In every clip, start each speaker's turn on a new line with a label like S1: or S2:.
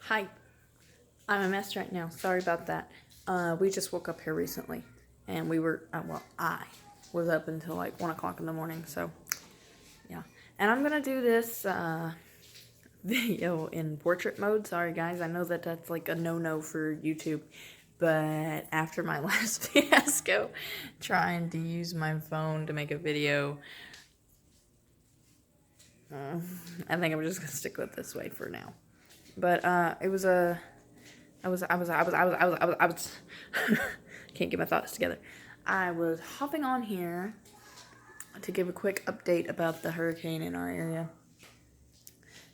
S1: Hi, I'm a mess right now. Sorry about that. We just woke up here recently, and we were, I was up until like 1 o'clock in the morning, so yeah. And I'm gonna do this video in portrait mode. Sorry guys, I know that that's like a no-no for YouTube, but after my last fiasco trying to use my phone to make a video, I think I'm just gonna stick with this way for now. But it was a I was can't get my thoughts together. I was hopping on here to give a quick update about the hurricane in our area.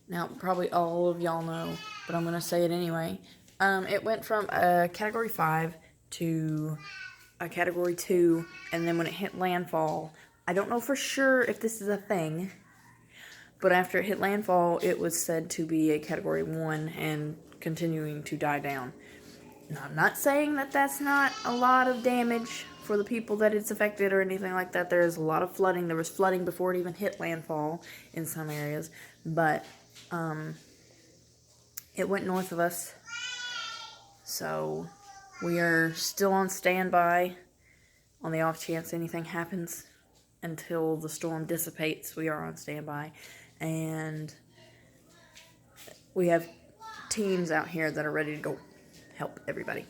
S1: Now, probably all of y'all know, but I'm going to say it anyway. It went from a Category 5 to a Category 2, and then when it hit landfall, I don't know for sure if this is a thing, but after it hit landfall, it was said to be a Category 1 and continuing to die down. Now, I'm not saying that that's not a lot of damage for the people that it's affected or anything like that. There's a lot of flooding. There was flooding before it even hit landfall in some areas, but it went north of us, so we are still on standby on the off chance anything happens. Until the storm dissipates, we are on standby, and we have teams out here that are ready to go help everybody.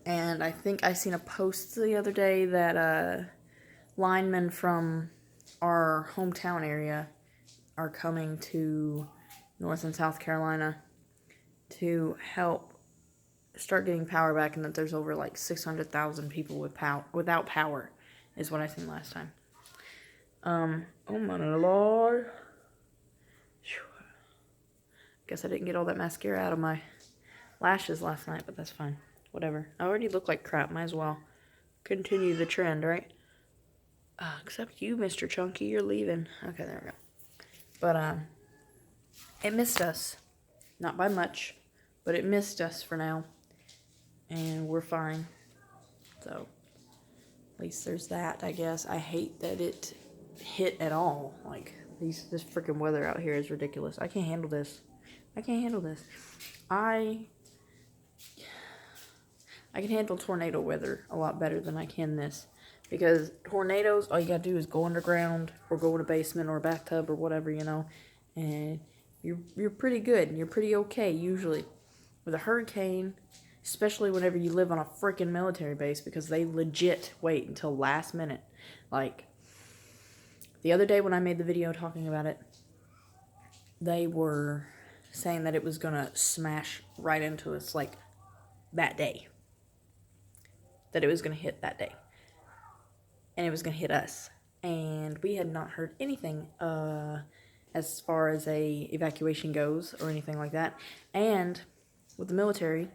S1: And I think I seen a post the other day that linemen from our hometown area are coming to North and South Carolina to help start getting power back, and that there's over like 600,000 people without power, is what I seen last time. Oh my lord. Guess I didn't get all that mascara out of my lashes last night, but that's fine. Whatever. I already look like crap. Might as well continue the trend, right? Except you, Mr. Chunky. You're leaving. Okay, there we go. But, it missed us. Not by much, but it missed us for now. And we're fine. So, at least there's that, I guess. I hate that it hit at all. Like, this freaking weather out here is ridiculous. I can't handle this. I can't handle this. I can handle tornado weather a lot better than I can this. Because tornadoes, all you gotta do is go underground or go in a basement or a bathtub or whatever, you know. And you're pretty good and you're pretty okay usually. With a hurricane, especially whenever you live on a freaking military base, because they legit wait until last minute. Like, the other day when I made the video talking about it, they were saying that it was gonna smash right into us, like, that day. That it was gonna hit that day. And it was gonna hit us. And we had not heard anything, as far as a evacuation goes, or anything like that. And, with the military,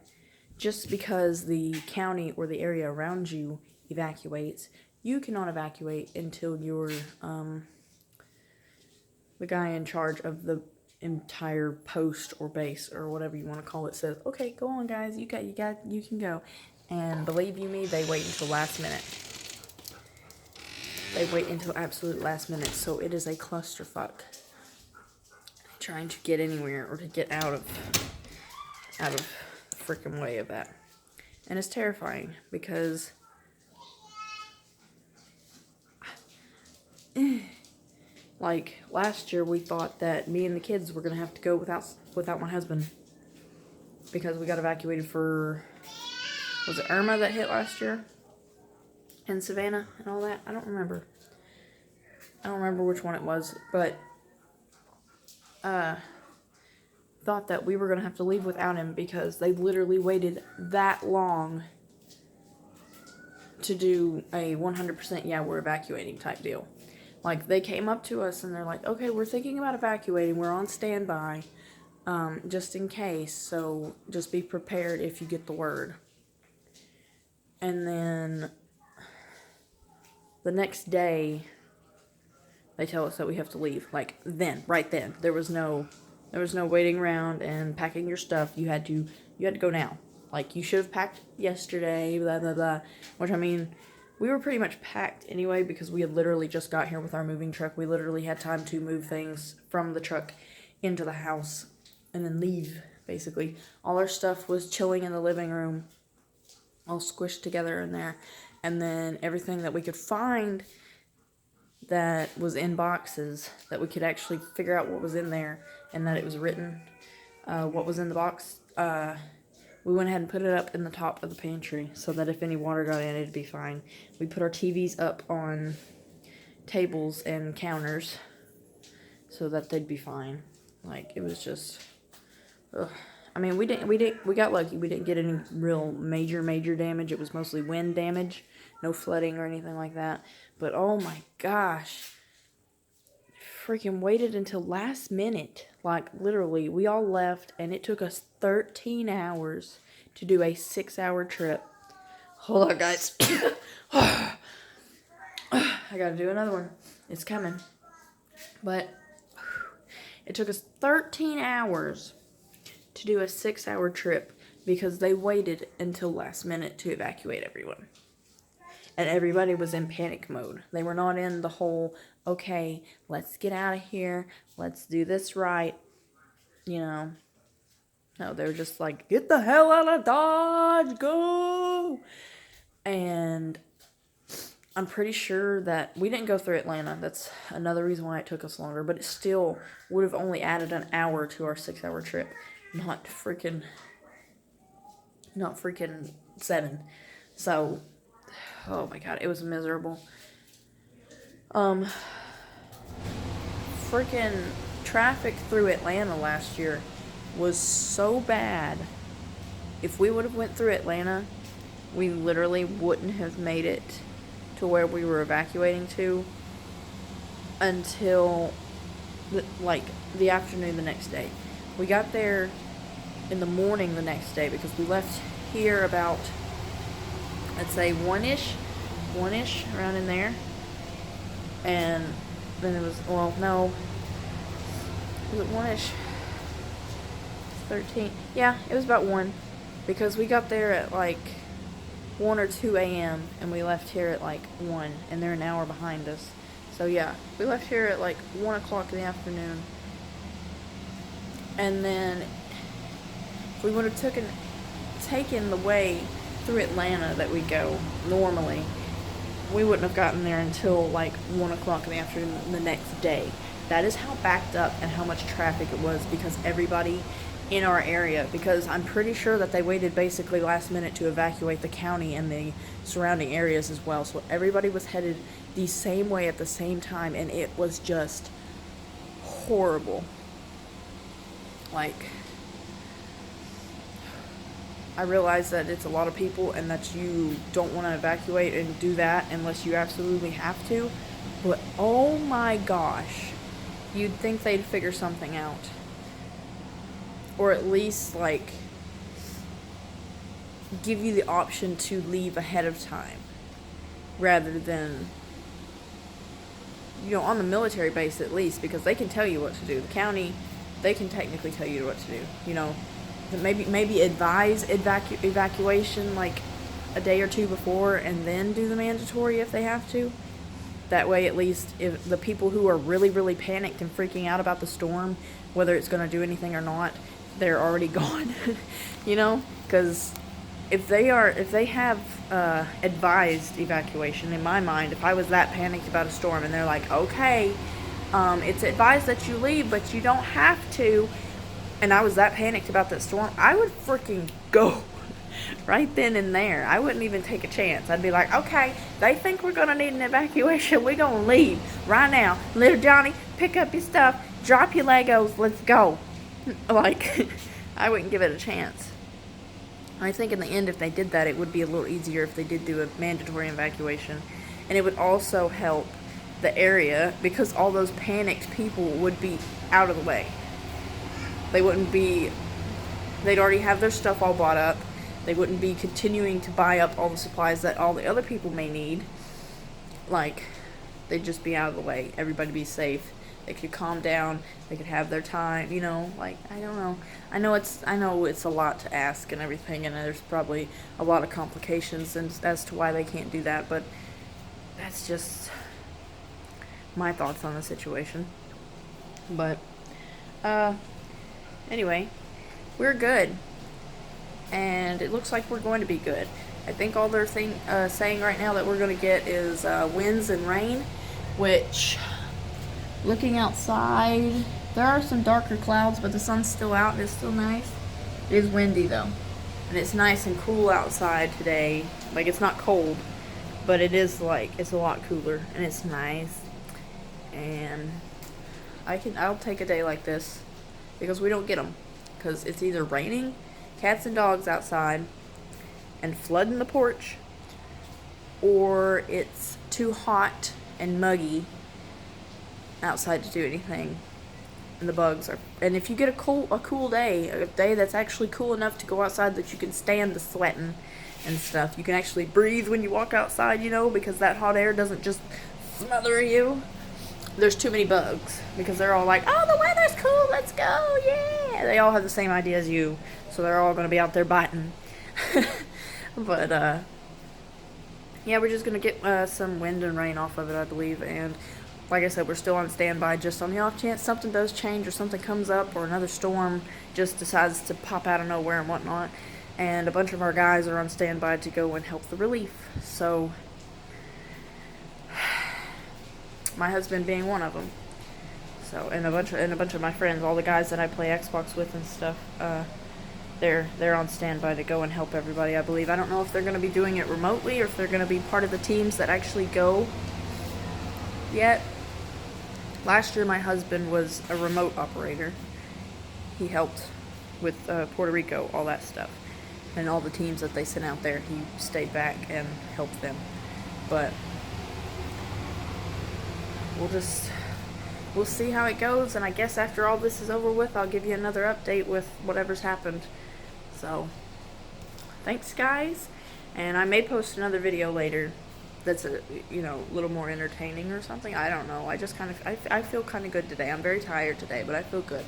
S1: just because the county or the area around you evacuates, you cannot evacuate until you're, the guy in charge of the entire post or base or whatever you want to call it says, okay, go on guys, you can go. And believe you me, they wait until last minute. They wait until absolute last minute, so it is a clusterfuck trying to get anywhere or to get out of the freaking way of that. And it's terrifying because like, last year we thought that me and the kids were going to have to go without my husband. Because we got evacuated for, was it Irma that hit last year? In Savannah and all that? I don't remember. I don't remember which one it was. But, thought that we were going to have to leave without him because they literally waited that long to do a 100% yeah, we're evacuating type deal. Like, they came up to us and they're like, okay, we're thinking about evacuating. We're on standby, just in case. So just be prepared if you get the word. And then the next day, they tell us that we have to leave. Like, then, right then. There was no waiting around and packing your stuff. You had to go now. Like, you should have packed yesterday, blah, blah, blah. Which, I mean, we were pretty much packed anyway because we had literally just got here with our moving truck. We literally had time to move things from the truck into the house and then leave basically. All our stuff was chilling in the living room, all squished together in there. And then everything that we could find that was in boxes, that we could actually figure out what was in there and that it was written, what was in the box, we went ahead and put it up in the top of the pantry so that if any water got in, it'd be fine. We put our TVs up on tables and counters so that they'd be fine. Like, it was just, ugh. I mean, we got lucky. We didn't get any real major damage. It was mostly wind damage, no flooding or anything like that. But oh my gosh, freaking waited until last minute. Like, literally, we all left, and it took us 13 hours to do a 6-hour trip. Hold on, guys. I gotta do another one. It's coming. But it took us 13 hours to do a 6-hour trip because they waited until last minute to evacuate everyone. And everybody was in panic mode. They were not in the whole, okay, let's get out of here, let's do this right, you know. No, they were just like, get the hell out of Dodge, go! And I'm pretty sure that we didn't go through Atlanta. That's another reason why it took us longer. But it still would have only added an hour to our 6-hour trip. Not freaking 7. So, oh my god, it was miserable. Freaking traffic through Atlanta last year was so bad. If we would have went through Atlanta, we literally wouldn't have made it to where we were evacuating to until the afternoon the next day. We got there in the morning the next day because we left here about, I'd say 1-ish, around in there. And then it was, well, no, was it 1-ish? 13. Yeah, it was about 1 because we got there at like 1 or 2 a.m. and we left here at like 1, and they're an hour behind us. So yeah, we left here at like 1 o'clock in the afternoon. And then if we would have taken the way through Atlanta that we go normally, we wouldn't have gotten there until like 1 o'clock in the afternoon the next day. That is how backed up and how much traffic it was because everybody in our area, because I'm pretty sure that they waited basically last minute to evacuate the county and the surrounding areas as well. So everybody was headed the same way at the same time, and it was just horrible. Like, I realize that it's a lot of people and that you don't want to evacuate and do that unless you absolutely have to, but oh my gosh, you'd think they'd figure something out. Or at least, like, give you the option to leave ahead of time. Rather than, you know, on the military base at least, because they can tell you what to do. The county, they can technically tell you what to do. You know, maybe advise evacuation, like, a day or two before and then do the mandatory if they have to. That way, at least, if the people who are really, really panicked and freaking out about the storm, whether it's going to do anything or not, they're already gone, you know, because if they have advised evacuation, in my mind, if I was that panicked about a storm and they're like, okay, it's advised that you leave, but you don't have to, and I was that panicked about that storm, I would freaking go right then and there. I wouldn't even take a chance. I'd be like, okay, they think we're going to need an evacuation. We're going to leave right now. Little Johnny, pick up your stuff, drop your Legos, let's go. Like, I wouldn't give it a chance. I think in the end, if they did that, it would be a little easier if they did do a mandatory evacuation. And it would also help the area because all those panicked people would be out of the way. They wouldn't be, they'd already have their stuff all bought up. They wouldn't be continuing to buy up all the supplies that all the other people may need. Like, they'd just be out of the way. Everybody be safe. They could calm down. They could have their time, you know, like, I don't know. I know it's a lot to ask and everything, and there's probably a lot of complications as to why they can't do that, but that's just my thoughts on the situation. But, anyway, we're good. And it looks like we're going to be good. I think all they're saying right now that we're going to get is winds and rain, which, looking outside, there are some darker clouds, but the sun's still out and it's still nice. It is windy though, and it's nice and cool outside today. Like, it's not cold, but it is like, it's a lot cooler and it's nice. And I'll take a day like this because we don't get them, because it's either raining, cats and dogs outside, and flooding the porch, or it's too hot and muggy outside to do anything, and the bugs are. And if you get a cool day, a day that's actually cool enough to go outside that you can stand the sweating and stuff, you can actually breathe when you walk outside, you know, because that hot air doesn't just smother you. There's too many bugs because they're all like, oh, the weather's cool, let's go, yeah. They all have the same idea as you, so they're all going to be out there biting. But yeah, we're just going to get some wind and rain off of it, I believe. And like I said, we're still on standby just on the off chance something does change or something comes up or another storm just decides to pop out of nowhere and whatnot. And a bunch of our guys are on standby to go and help the relief. So my husband being one of them. So and a bunch of my friends, all the guys that I play Xbox with and stuff, they're on standby to go and help everybody, I believe. I don't know if they're going to be doing it remotely or if they're going to be part of the teams that actually go yet. Last year my husband was a remote operator. He helped with Puerto Rico, all that stuff. And all the teams that they sent out there, he stayed back and helped them. But we'll see how it goes, and I guess after all this is over with, I'll give you another update with whatever's happened. So, thanks guys, and I may post another video later that's a little more entertaining or something. I don't know. I just I feel kind of good today. I'm very tired today, but I feel good.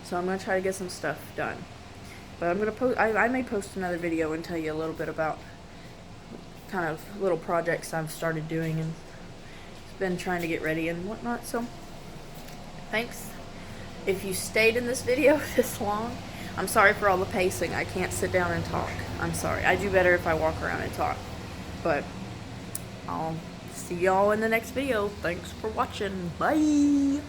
S1: So I'm gonna try to get some stuff done. But I'm gonna I may post another video and tell you a little bit about kind of little projects I've started doing and been trying to get ready and whatnot. So thanks. If you stayed in this video this long, I'm sorry for all the pacing. I can't sit down and talk. I'm sorry. I do better if I walk around and talk. But I'll see y'all in the next video. Thanks for watching. Bye.